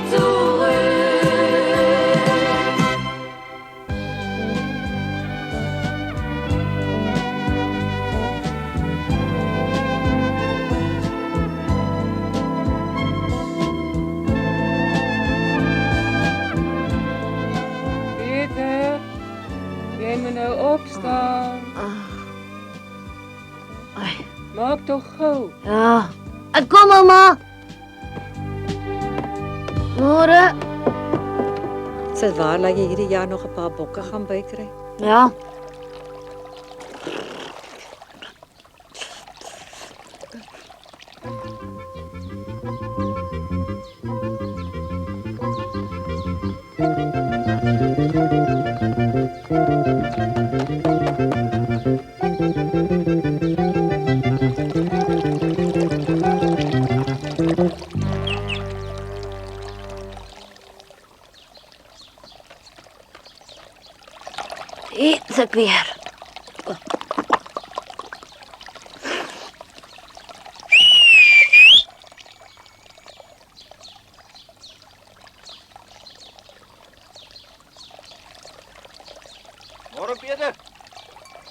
zurück. Peter, jy moet nou opstaan. Maak toch gauw. Ja, ek kom mamma. Môre. Sit waar laat jy hierdie jaar nog 'n paar bokke gaan bykry? Ja. Is ek weer. Môre Peter.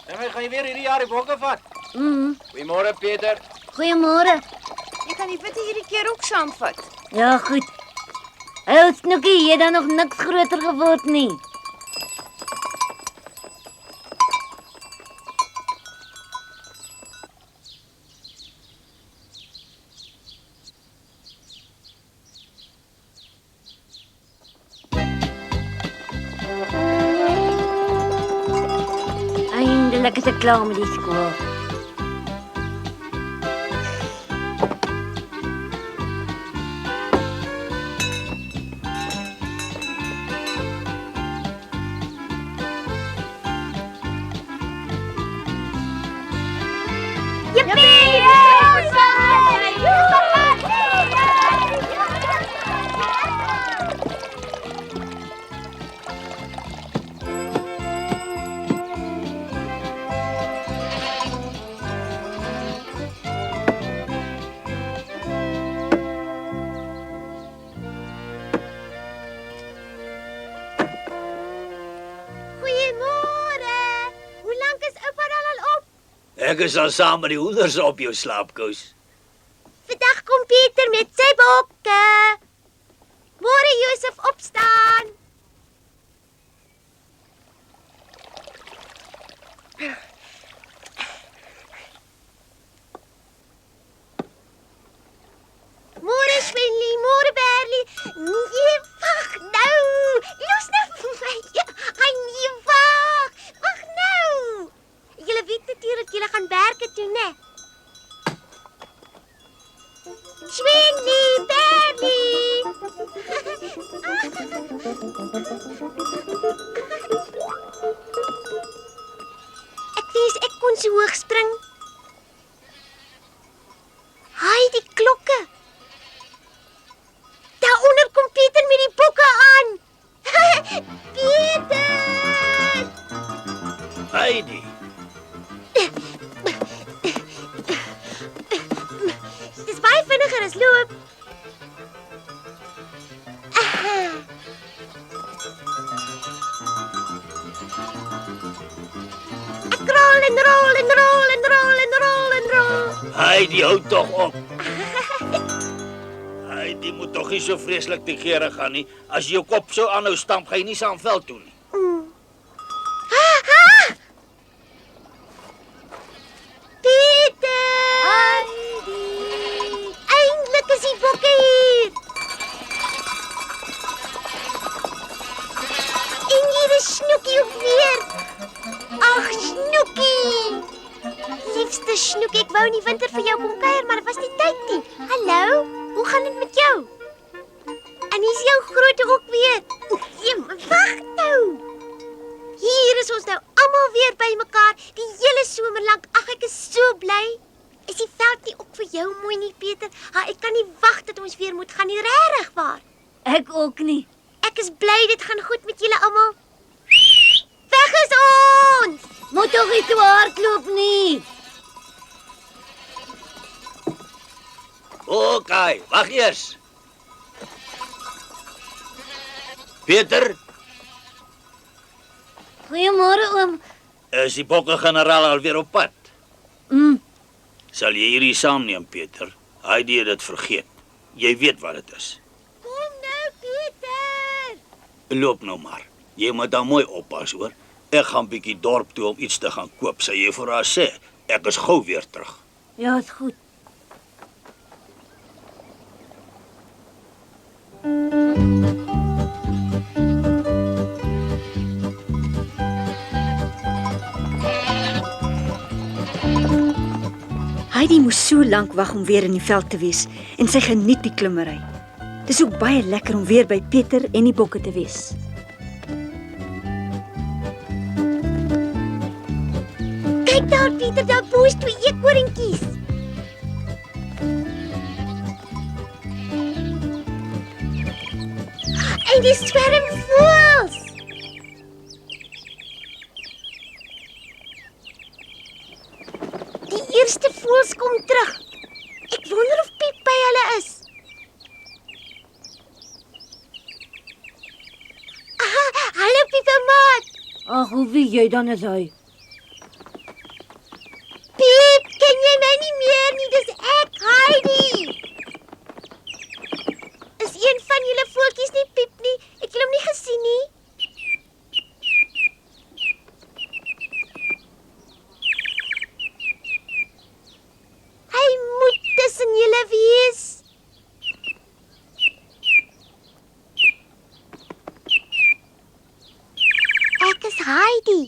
Dan gaan jy weer hierdie jaar die bokke vat. Goeiemôre Peter. Goeiemôre. Jy kan die witte hierdie keer ook saamvat. Ja, goed. Ou Snoekie, jy het dan nog niks groter geword nie. Eindelik is ek klaar met die skool. Ek is al saam met die hoenders op jou slaapkous. Vandag kom Pieter met sy bokke. Môre Josef opstaan. Môre Swenly, môre Berlie. Nee, wag nou. Los nou vir my. Ai nee, wag. Wag nou. Julle weet natuurlijk julle gaan werke toe, né? Swenly, Berlie. Ek wens ek kon so hoog spring. Haai, die klokke. Daaronder kom Pieter met die bokke aan. Pieter! Heidi. Dis baie vinniger as loop. Ek rol en rol en rol en rol en rol en rol. Heidi, hou tog op. Heidi moet tog nie so vreeslik te kere gaan nie. As jy jou kop so aanhou stamp, gaan jy nie saam veld toe nie. Snoekie, ek wou in die winter vir jou kom kuier, maar dit was nie tyd nie. Hallo, hoe gaan dit met jou? En hier is jou groote ook weer. Wag nou. Hier is ons nou almal weer by mekaar, die hele somer lank. Ag, ek is so bly. Is die veld nie ook vir jou mooi nie, Peter? Ek kan nie wag dat ons weer moet gaan nie, regtig waar. Ek ook nie. Ek is bly dit gaan goed met julle almal. Weg is ons! Moet toch nie te hardloop nie. Okay, wag eers. Peter, Goeiemôre oom. is die bokke-generaal alweer op pad? Mm, Sal jy hierdie saamneem, Peter? Heidi het dit vergeet. Jy weet wat dit is. Kom nou, Pieter. Loop nou maar. Jy moet dan mooi oppas, hoor. Ek gaan bietjie dorp toe om iets te gaan koop. Sê jy vir haar sê, ek is gou weer terug. ja, is goed. Heidi moes so lank wag om weer in die veld te wees en sy geniet die klimmery. Dis ook baie lekker om weer by Pieter en die bokke te wees. Kyk daar, Pieter, daar bo is 2 eekhoorntjies. En die swerm voëls. Die eerste voëls kom terug. Ek wonder of Piep by hulle is. Aha, hallo Piepermaat. Ag, hoe wie jy dan is hy? Piep, ken jy my nie meer nie? Dis ek, Heidi. Is een van julle voeltjies nie Piep nie? Het julle hom nie gesien nie? Hy moet tussen julle wees. Ek is Heidi.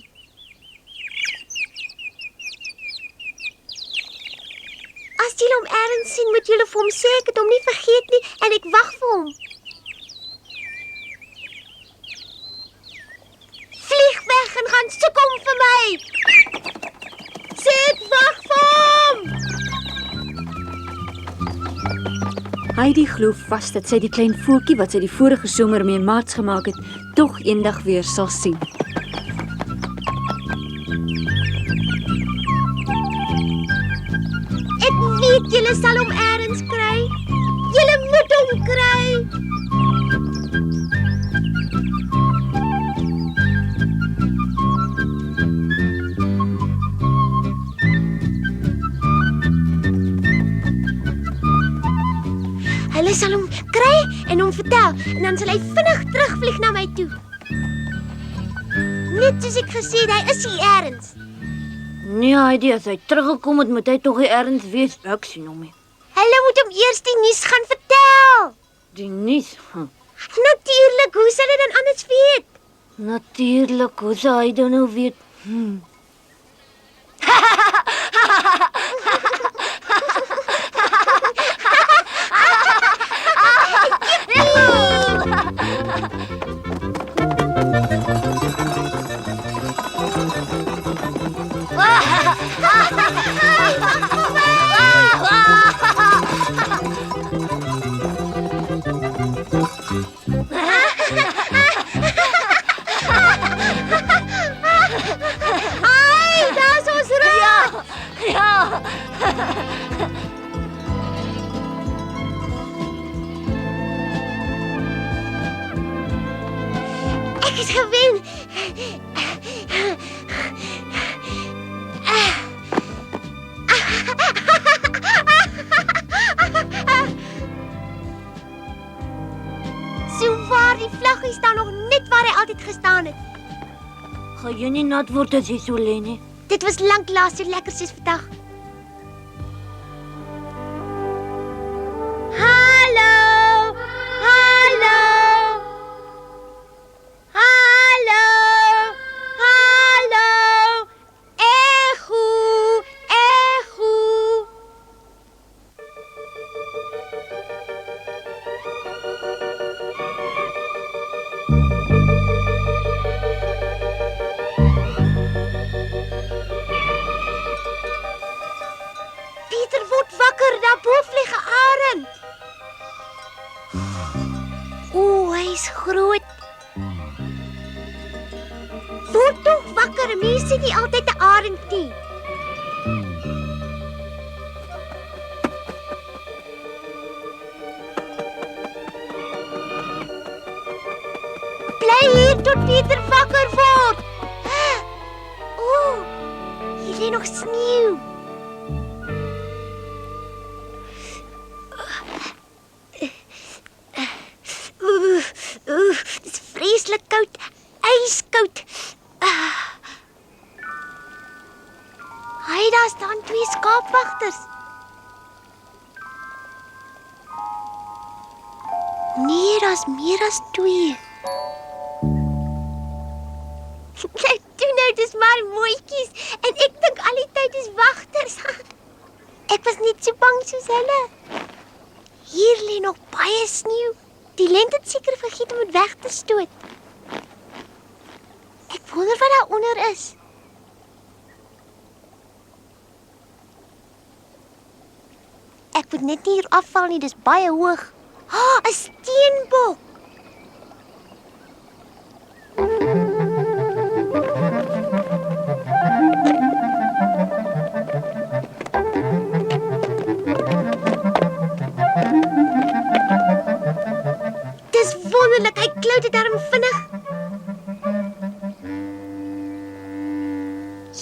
As julle hom ergens sien, moet julle vir hom sê ek het hom nie vergeet nie en ek wag vir hom. Vlieg weg en gaan soek hom vir my. Sê ek wag vir hom. Heidi glo vas dat sy die klein voeltjie wat sy die vorige somer mee maats gemaak het, tog eendag weer sal sien. Ek weet julle sal hom ergens kry. Julle moet hom kry. Hulle sal hom kry en hom vertel en dan sal hy vinnig terugvlieg na my toe. Net soos ek gesê het, hy is hier ergens. Nee, Heidi, as hy teruggekom het, moet hy tog hier ergens wees. Ek sien hom nie. Hulle moet hom eers die nuus gaan vertel. Die nuus. Natuurlik, hoe sal hy dan anders weet? Natuurlik, hoe sou hy dan nou weet? Ai, daar's ons reg. Ja. Ek is gewen. So waar die vlaggie staan nog net waar hy altyd gestaan het. Gaan jy nie nat word as jy so lê nie? Dit was lanklaas so lekker soos vandag. Hallo! Hallo! Hallo! Hallo! Echo! Echo! Pieter word wakker, daar bo vlieg 'n arend. O, hy's groot. Word tog wakker, mense sien nie altyd 'n arend nie. Bly hier tot Pieter wakker word. Ooh, hier lê nog sneeu. Dit is vreeslik koud, ijskoud. Hy, daar staan 2 skaapwagters. Nee, daar's meer as 2. Toe nou, dis maar mooitjies. En ek dink al die tyd is wagters. Ek was net so bang soos hulle. Hier lê nog baie sneeu. Die lente het seker vergeet om dit weg te stoot. Ek wonder wat daar onder is. Ek moet net nie hier afval nie, dis baie hoog. 'n Steenbok. Dis wonderlik, hy klou dit darm vinnig.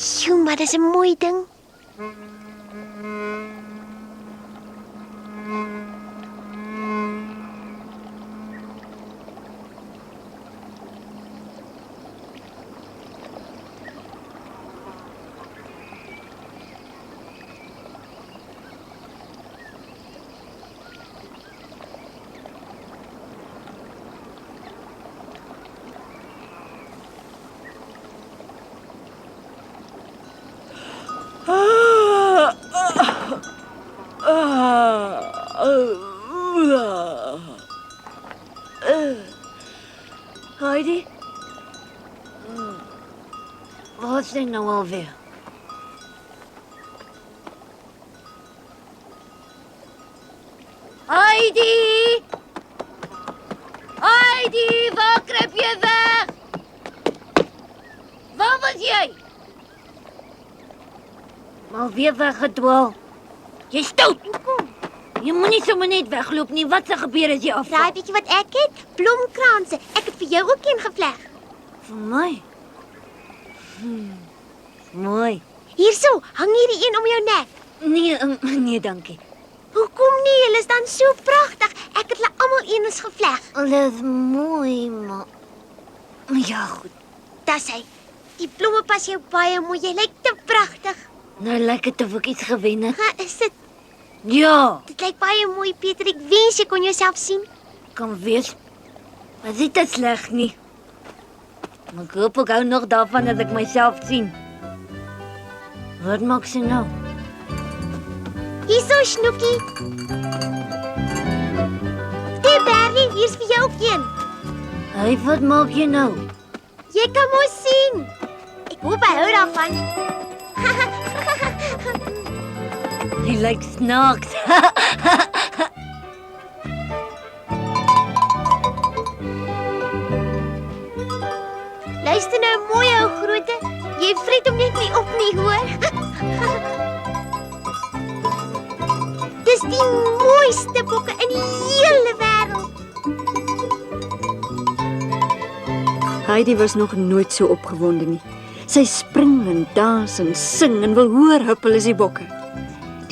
Sjoe, maar dis 'n mooi ding. Heidi? Wat is dit nou alweer? Heidi! Heidi, waar kruip jy weg? Waar was jy? Maar weer weggedwaal. Jy stout! Jy moenie sommer net wegloop nie. Wat se gebeur as jy afval? Raai bietjie wat ek het? Blomkranse. Ek het vir jou ook een gevleg. Vir my? Mooi. Hierso, hang hierdie een om jou nek. Nee, dankie. Hoekom nie? Hulle is dan so pragtig. Ek het hulle almal eens gevleg. Hulle is mooi, maar... Ja, goed. Dis hy. Die blomme pas jou baie mooi. Jy lyk te pragtig. Nou lyk dit of ek iets gewen het. Is dit? Ja, Dit lyk baie mooi, Pieter. Ek wens jy kon jouself sien. kan wees. Maar dit is te sleg nie. Maar ek hoop ek hou nog daarvan dat ek myself sien. Wat maak sy nou? Hierso, Snoekie. Hey, Berlie, hier's vir jou ook een. Hey, wat maak jy nou? Jy kan mos sien. Ek hoop hy hou daarvan. Hy lyk snaaks. Luister nou mooi, ou groote. Jy vreet hom net nie op nie, hoor. Dis die mooiste bokke in die hele wêreld. Heidi was nog nooit so opgewonde nie. Sy spring en dans en sing en wil hoor huppel as die bokke.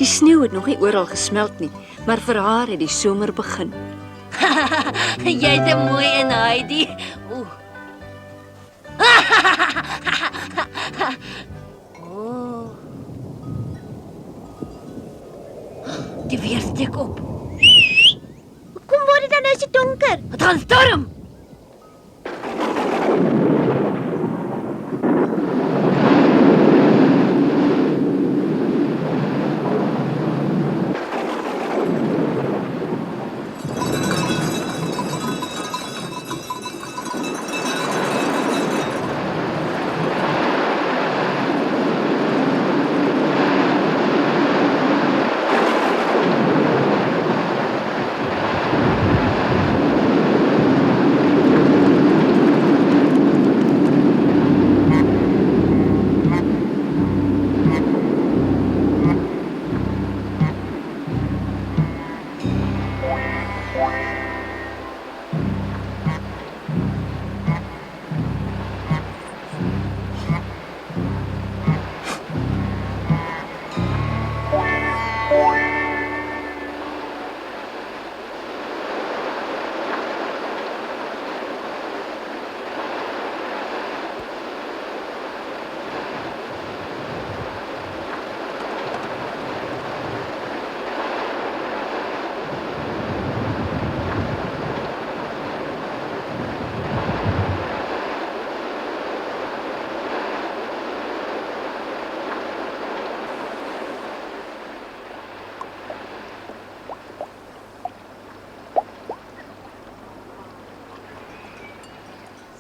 Die sneeu het nog nie oral gesmelt nie, maar vir haar het die somer begin. Jy's 'n mooi een, Heidi. Oh. Die weer steek op. Hoekom word dit dan nou so donker? Het gaan storm.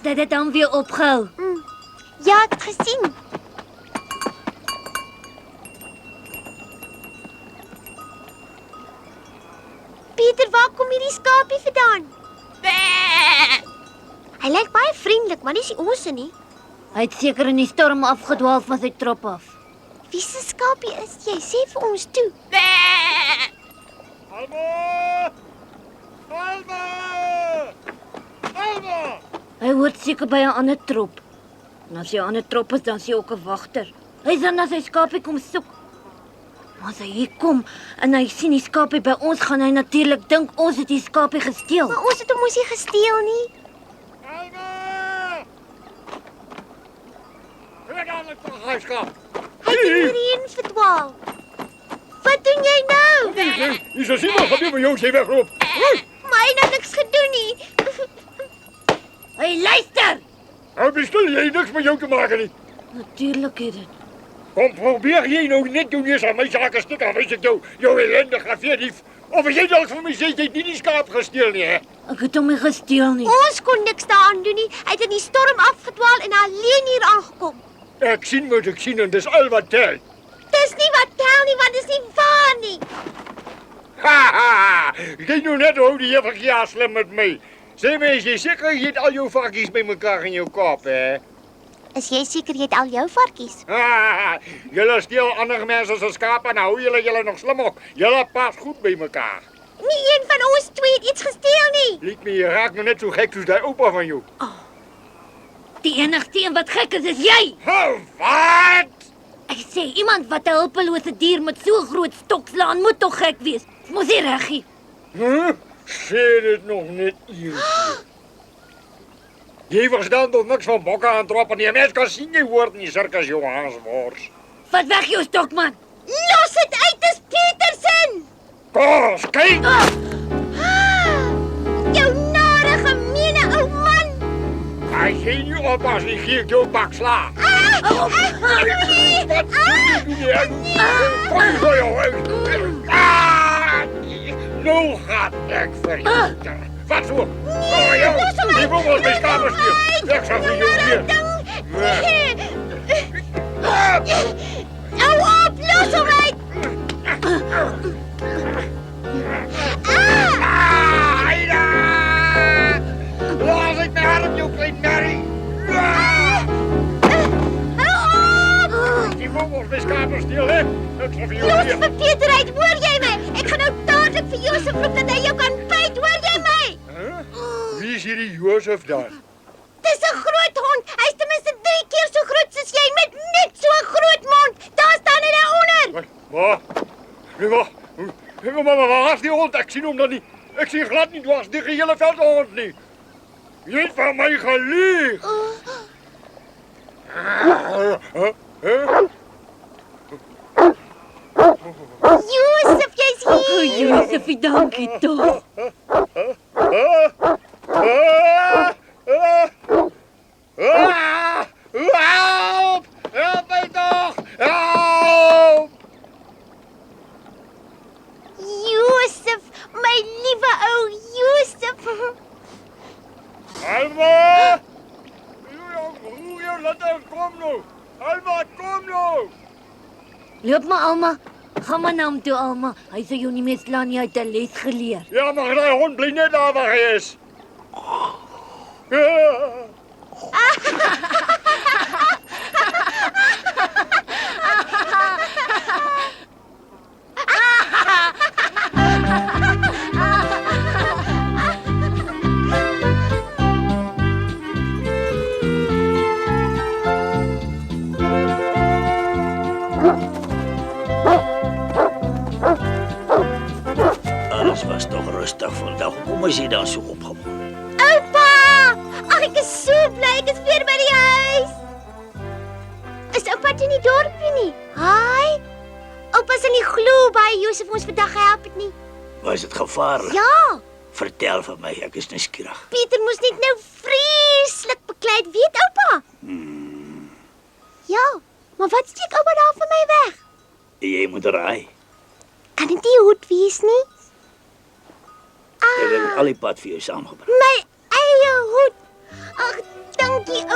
dat het dan weer opgehou. Ja, ek het gesien. Pieter, waar kom hierdie skapie vandaan? Hy lyk baie vriendelik, maar dis nie ons nie. Hy het seker in die storm afgedwaal van sy trop af. Wie se skapie is jy? Sê vir ons toe. Alma! Alma! Alma! Hy hoort seker by 'n ander trop. En as hy 'n ander trop is, dan is hy ook 'n wagter. Hy sal na sy skapie kom soek. Maar as hy hier kom en hy sien die skapie by ons, gaan hy natuurlik dink ons het die skapie gesteel. Maar ons het hom mos nie gesteel nie. Alma! Ek gaan net terug huis gaan. Hy het hierheen verdwaal. Wat doen jy nou? Is er iemand van die van jou wegloop? Maar hy het nou niks gedoen nie. Hey, luister! Hou bestel jy niks met jou te maken nie. Natuurlik het dit. Kom, probeer jy nou net doen eens aan my sake stuk af, as ek jou ellendige veerdief. Of jy dalk vir my sê, jy het nie die skaap gesteel nie, hè? Ek het hom nie gesteel nie. Ons kon niks daaraan doen nie. Hy het in die storm afgedwaal en alleen hier aangekom. Ek sien wat ek sien en dis al wat tel. Dis nie wat tel nie, want dis nie waar nie. Ha! Jy nou net hoe die juffrou slim met my. Sê my, is jy seker jy het al jou varkies by mekaar in jou kop, hè? Is jy seker jy het al jou varkies? Ha! Julle steel ander mense se skape en hou julle nog slim op. Julle pas goed by mekaar. Nie een van ons twee het iets gesteel nie. Liet my, jy raak nou net so gek soos die oupa van jou. Die enigste een wat gek is jy. Wat? Ek sê, iemand wat 'n hulpelose dier met so groot stok slaan, moet tog gek wees. Mos nie reg nie. Sê dit nog net eens. Jy verstaan toch niks van bokke aantroppen nie. Mens kan sien jy hoort nie, Sirkus Johanneswors. Vat weg jou stok, man. Los dit uit, dis Petersen. Kos, kyk! Jou nare, gemeene ou man. As jy nie oppas nie, gee ek jou bak sla. Wat doen jy? Kom zo jou uit. Nou gaat ek vir jou. Wat so? Oh, jou. Die wil ons my kamer stuur. Ek sal vir jou weer. Hou op, los hom uit. Aida! Laat ek my arm jou klein Mary. Die wil ons my kamer stuur, hè? Ek sal vir jou Los weer. vir Peter uit, hoor jy my? Ek gaan nou dadelik vir Josef roep dat hy jou kan byt, hoor jy my? Wie is hierdie Josef dan? Dis 'n groot hond. Hy's ten minste 3 keer so groot soos jy met net so 'n groot mond. Daar staan hy daaronder. Waar? Maar waar is die hond? Ek sien hom dan nie. Ek sien glad nie dwars die hele veld hond nie. Jy het van my gelieg. Josef, jy's hier. Josefie, dankie tog. Help! Help my toch! Help! Josef, my liewe ou Josef. Alma! Laat hem, kom nou! Alma, kom nou! Loop maar, Alma. Gaan maar na hom toe, Alma. Hy sal jou nie meer slaan nie, hy het 'n les geleer. Ja, maar die hond bly net daar waar hy is. Alles was toch rustig vandag. Hoekom is jy dan so opgewonde? Oupa! Ag, ek is so bly ek is weer by die huis. Is oupa toe in die dorpie nie? Haai. Oupa sal nie glo baie Josef ons vandag gehelp het nie. Was dit gevaarlik? Ja, Vertel vir my, ek is nuuskierig. Pieter moes net nou vreeslik beklei, weet oupa? Ja, maar wat steek oupa daar vir my weg? Jy moet raai. Kan dit nie hoed wees nie? Ek het al die pad vir jou saamgebring. My eie hoed. Ag,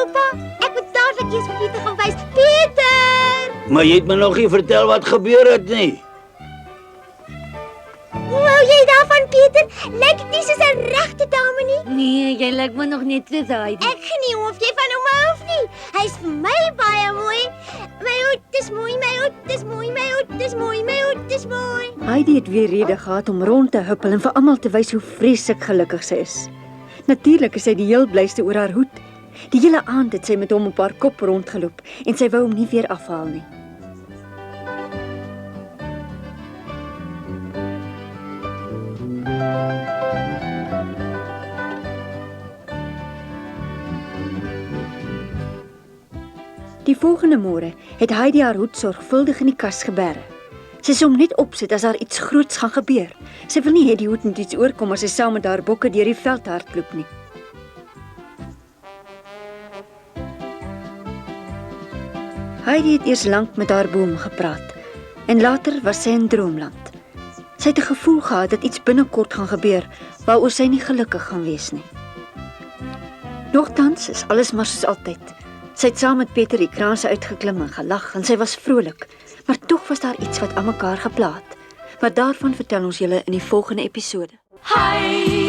oupa. Ek moet dadelik eers vir Pieter gaan wys. Pieter! Maar jy het my nog nie vertel wat gebeur het nie. Hoe hou jy daarvan, Pieter? Lyk dit nie soos 'n regte dame nie? Nee, jy lyk my nog net soos Heidi. Ek geniet of jy van hom hou of nie. Hy's vir my baie mooi. My hoed is mooi, my hoed is mooi, my hoed is mooi, my hoed is mooi. Heidi het weer rede gehad om rond te huppel en vir almal te wys hoe vreeslik gelukkig sy is. Natuurlik is sy die heel blyste oor haar hoed. Die hele aand het sy met hom op haar kop rondgeloop en sy wou hom nie weer afhaal nie. Die volgende môre het Heidi haar hoed sorgvuldig in die kas geberg. Sy sou hom net opsit as daar iets groots gaan gebeur. Sy wil nie hê die hoed moet iets oorkom as sy saam met haar bokke deur die veld hardloop nie. Heidi het eers lank met haar boom gepraat en later was sy in droomland. Sy het 'n gevoel gehad dat iets binnekort gaan gebeur waaroor sy nie gelukkig gaan wees nie. Nogtans is alles maar soos altyd. Sy het saam met Pieter die kraanse uitgeklim en gelag en sy was vrolik, maar tog was daar iets wat aan mekaar gepla het. Maar daarvan vertel ons julle in die volgende episode. Heidi.